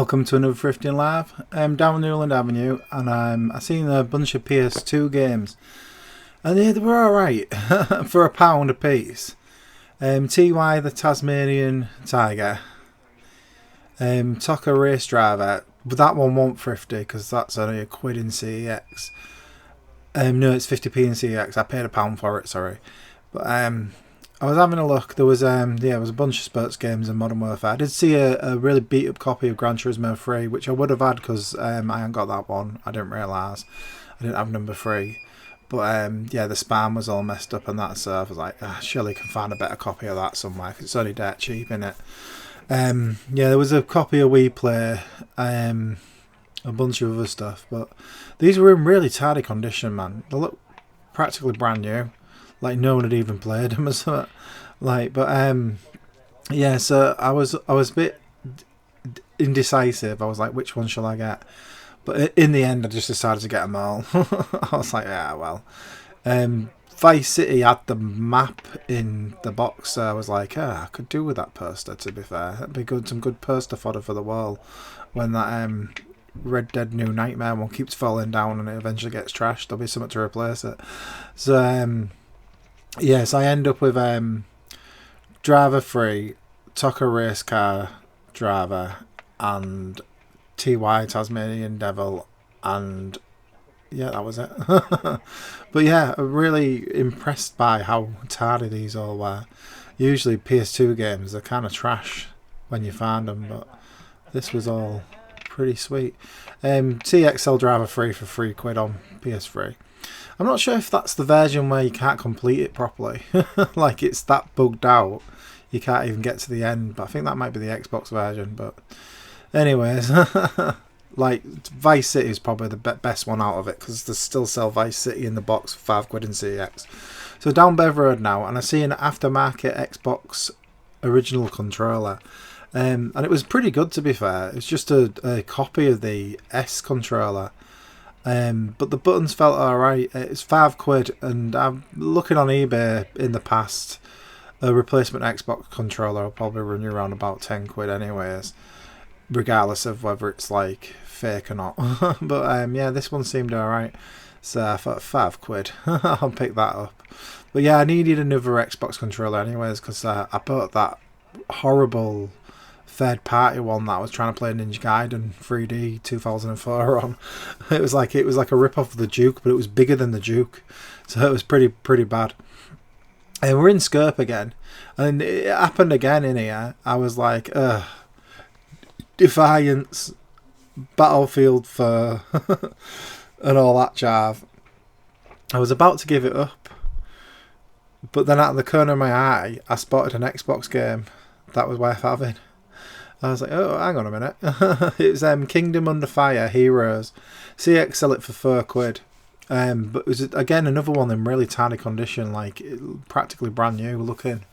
Welcome to another Thrifting Live. I'm down Newland Avenue and I seen a bunch of PS2 games and yeah, they were alright for £1 a piece. TY the Tasmanian Tiger, Tucker Race Driver, but that one won't thrifty because that's only £1 in CEX. No, it's 50p in CEX. I paid £1 for it, sorry. But I was having a look. There was there was a bunch of sports games in Modern Warfare. I did see a really beat up copy of Gran Turismo 3, which I would have had because I hadn't got that one. I didn't realise I didn't have number 3. But yeah, the spam was all messed up and that, so I was like, surely I can find a better copy of that somewhere because it's only dirt cheap, innit? Yeah, there was a copy of Wii Play, a bunch of other stuff, but these were in really tidy condition, man. They look practically brand new. Like no one had even played them or something. Like, but yeah. So I was a bit indecisive. I was like, which one shall I get? But in the end, I just decided to get them all. I was like, yeah, well. Vice City had the map in the box, so I was like, I could do with that poster. To be fair, that'd be good. Some good poster fodder for the wall when that Red Dead New Nightmare one keeps falling down and it eventually gets trashed. There'll be something to replace it. So yes, I end up with Driver 3, Tucker Race Car Driver, and TY Tasmanian Devil, and yeah, that was it. But yeah, I'm really impressed by how tardy these all were. Usually PS2 games are kind of trash when you find them, but this was all pretty sweet. TXL Driver 3 for £3 on PS3. I'm not sure if that's the version where you can't complete it properly. Like it's that bugged out you can't even get to the end, but I think that might be the Xbox version. But anyways, like Vice City is probably the best one out of it because they still sell Vice City in the box for £5 in CX. So down Bev Road now, and I see an aftermarket Xbox original controller. And it was pretty good, to be fair. It's just a copy of the S controller. But the buttons felt alright. It's £5, and I'm looking on eBay in the past. A replacement Xbox controller will probably run you around about £10 anyways, regardless of whether it's like fake or not. But yeah, this one seemed alright, so I thought £5. I'll pick that up. But yeah, I needed another Xbox controller anyways because I bought that horrible third party one that I was trying to play Ninja Gaiden 3D 2004 on. It was like a rip off of the Duke, but it was bigger than the Duke, so it was pretty bad. And we're in Skirp again, and it happened again in here. I was like, Defiance, Battlefield Fur, and all that jav. I was about to give it up, but then out of the corner of my eye, I spotted an Xbox game that was worth having. I was like, oh, hang on a minute. It was Kingdom Under Fire Heroes. CX sell it for £4. But it was, again, another one in really tiny condition, like practically brand new looking.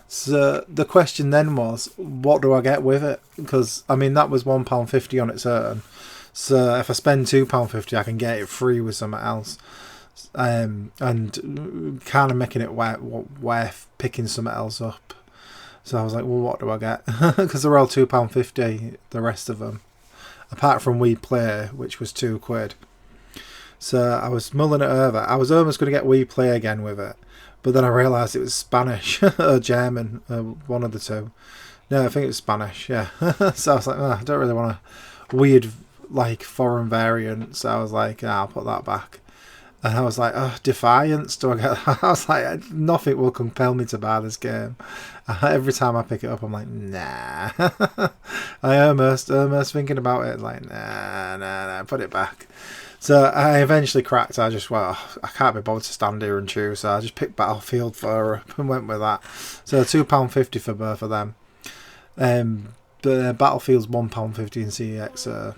So the question then was, what do I get with it? Because, I mean, that was £1.50 on its own. So if I spend £2.50, I can get it free with something else. And kind of making it worth picking something else up. So I was like, well, what do I get? Because they're all £2.50, the rest of them. Apart from Wii Play, which was £2. So I was mulling it over. I was almost going to get Wii Play again with it. But then I realised it was Spanish or German, one of the two. No, I think it was Spanish, yeah. So I was like, I don't really want a weird, like, foreign variant. So I was like, I'll put that back. And I was like, Defiance, do I get that? I was like, nothing will compel me to buy this game. Every time I pick it up, I'm like, nah. I almost thinking about it, like, nah, put it back. So I eventually cracked. I just, I can't be bothered to stand here and chew, so I just picked Battlefield for up and went with that. So £2.50 for both of them. But Battlefield's £1.50 in CEX, so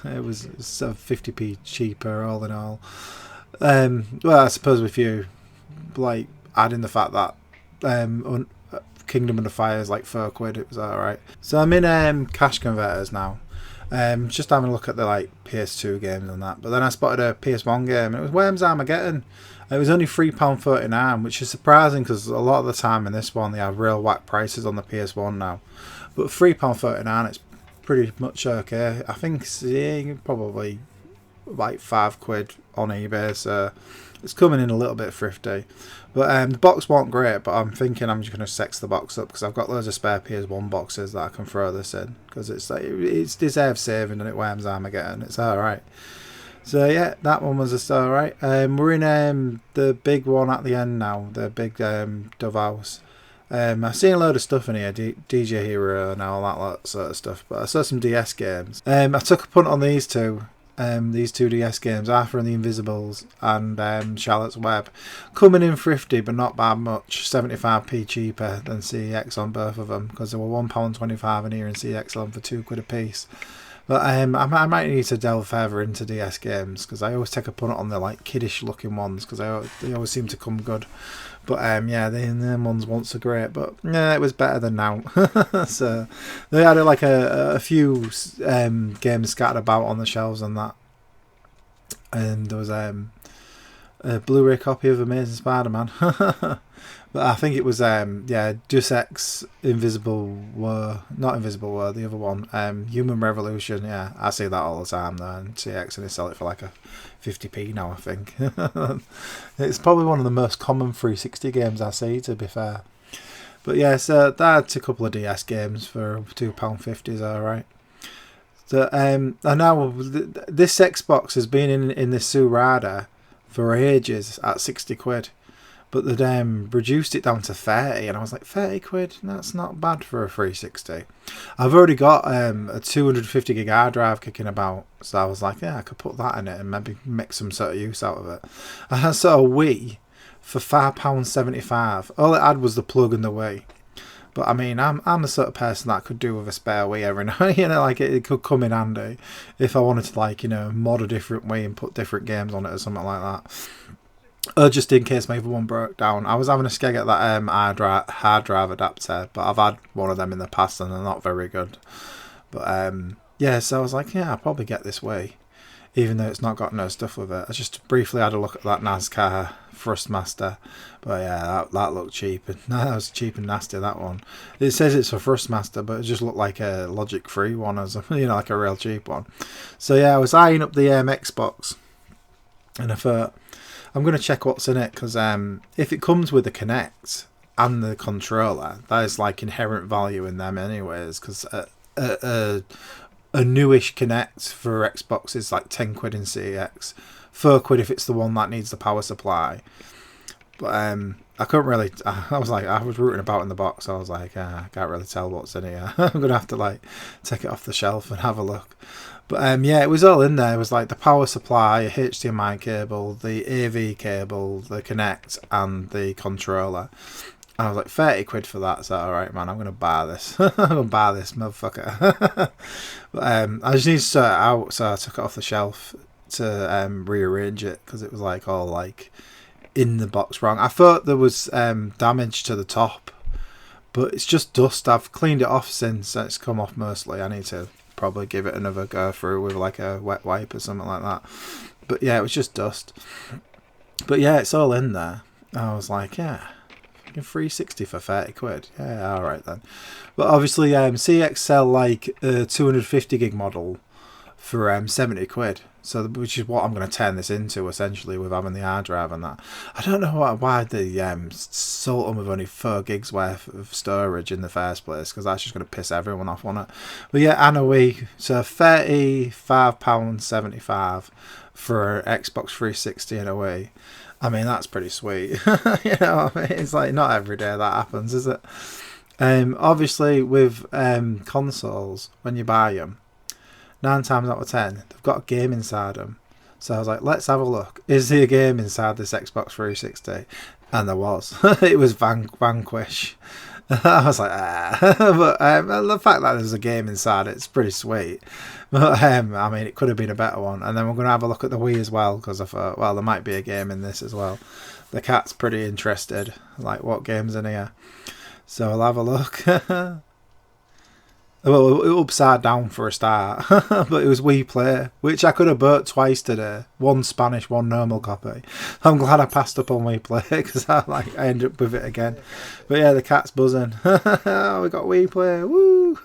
it was 50p cheaper all in all. Well, I suppose if you like add in the fact that Kingdom Under Fire is like £4, it was alright. So I'm in Cash Converters now. Just having a look at the like PS2 games and that. But then I spotted a PS1 game and it was Worms Armageddon. It was only £3.39, which is surprising because a lot of the time in this one they have real whack prices on the PS1 now. But £3.39, it's pretty much okay. I think it's probably like £5 on eBay, so it's coming in a little bit thrifty. But the box wasn't great, but I'm thinking I'm just going to sex the box up because I've got loads of spare PS1 boxes that I can throw this in because it's like it's deserves saving and it worms Armageddon. It's alright. So yeah, that one was just alright. We're in the big one at the end now, the big Dove House. I've seen a load of stuff in here, DJ Hero and all that sort of stuff, but I saw some DS games. I took a punt on these two DS games, Arthur and the Invisibles and Charlotte's Web, coming in thrifty but not bad much, 75p cheaper than CEX on both of them because they were £1.25 in here and CEX on for £2 a piece. But I might need to delve further into DS games because I always take a punt on the like kiddish looking ones because they always seem to come good. But yeah, them ones once are great, but yeah, it was better than now. So they had like a few games scattered about on the shelves and that. And there was a Blu-ray copy of Amazing Spider-Man. But I think it was Deus Ex Invisible War, not Invisible War, the other one, Human Revolution. Yeah, I see that all the time though, and CX, and they sell it for like a 50p now, I think. It's probably one of the most common 360 games I see, to be fair. But yeah, so that's a couple of DS games for £2.50 is alright. So and now this Xbox has been in this Surada for ages at £60. But they'd reduced it down to 30, and I was like, £30? That's not bad for a 360. I've already got a 250 gig hard drive kicking about, so I was like, yeah, I could put that in it and maybe make some sort of use out of it. I saw a Wii for £5.75. All it had was the plug and the Wii. But I mean, I'm the sort of person that could do with a spare Wii every night. Like it could come in handy if I wanted to, like, mod a different Wii and put different games on it or something like that. Just in case my other one broke down. I was having a skeg at that hard drive adapter, but I've had one of them in the past and they're not very good. But yeah, so I was like, yeah, I'll probably get this way, even though it's not got no stuff with it. I just briefly had a look at that NASCAR Thrustmaster, but yeah, that looked cheap. That was cheap and nasty, that one. It says it's a Thrustmaster, but it just looked like a Logic 3 one, as like a real cheap one. So yeah, I was eyeing up the Xbox, and I thought, I'm going to check what's in it, because if it comes with the Kinect and the controller, that is like inherent value in them anyways, because a newish Kinect for Xbox is like £10 in CEX, £4 if it's the one that needs the power supply. But I couldn't really, I was rooting about in the box, I was like, I can't really tell what's in here. I'm going to have to like take it off the shelf and have a look. But yeah, it was all in there. It was like the power supply, a HDMI cable, the AV cable, the Kinect, and the controller. And I was like, £30 for that. So alright, man, I'm going to buy this. I'm going to buy this, motherfucker. But I just need to sort it out, so I took it off the shelf to rearrange it, because it was like all like in the box wrong. I thought there was damage to the top, but it's just dust. I've cleaned it off since it's come off mostly. I need to probably give it another go through with like a wet wipe or something like that. But yeah, it was just dust. But yeah, it's all in there. I was like, yeah, 360 for £30. Yeah, alright then. But obviously CX sell like a 250 gig model for £70, so which is what I'm going to turn this into essentially, with having the hard drive and that. I don't know why they sold them with only 4 gigs worth of storage in the first place, because that's just going to piss everyone off on it. But yeah, and a Wii, so £35.75 for Xbox 360 and a Wii. I mean, that's pretty sweet. It's like not every day that happens, is it? Obviously with consoles, when you buy them, 9 times out of 10, they've got a game inside them. So I was like, let's have a look. Is there a game inside this Xbox 360? And there was. It was Vanquish. I was like, But the fact that there's a game inside it's pretty sweet. But I mean, it could have been a better one. And then we're going to have a look at the Wii as well, because I thought, well, there might be a game in this as well. The cat's pretty interested. Like, what game's in here? So I'll have a look. Well, upside down for a start, but it was We Play, which I could have bought twice today. One Spanish, one normal copy. I'm glad I passed up on We Play because I ended up with it again. But yeah, the cat's buzzing. We got We Play, woo!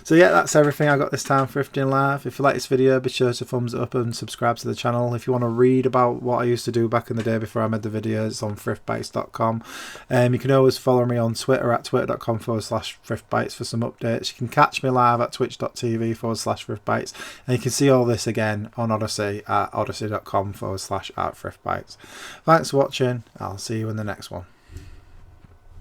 So yeah, that's everything I got this time Thrifting Live. If you like this video, be sure to thumbs it up and subscribe to the channel. If you want to read about what I used to do back in the day before I made the videos, it's on thriftbytes.com. You can always follow me on Twitter at twitter.com/thriftbytes for some updates. You can catch me live at twitch.tv/thriftbytes, and you can see all this again on Odyssey at odyssey.com/@thriftbytes. Thanks for watching. I'll see you in the next one.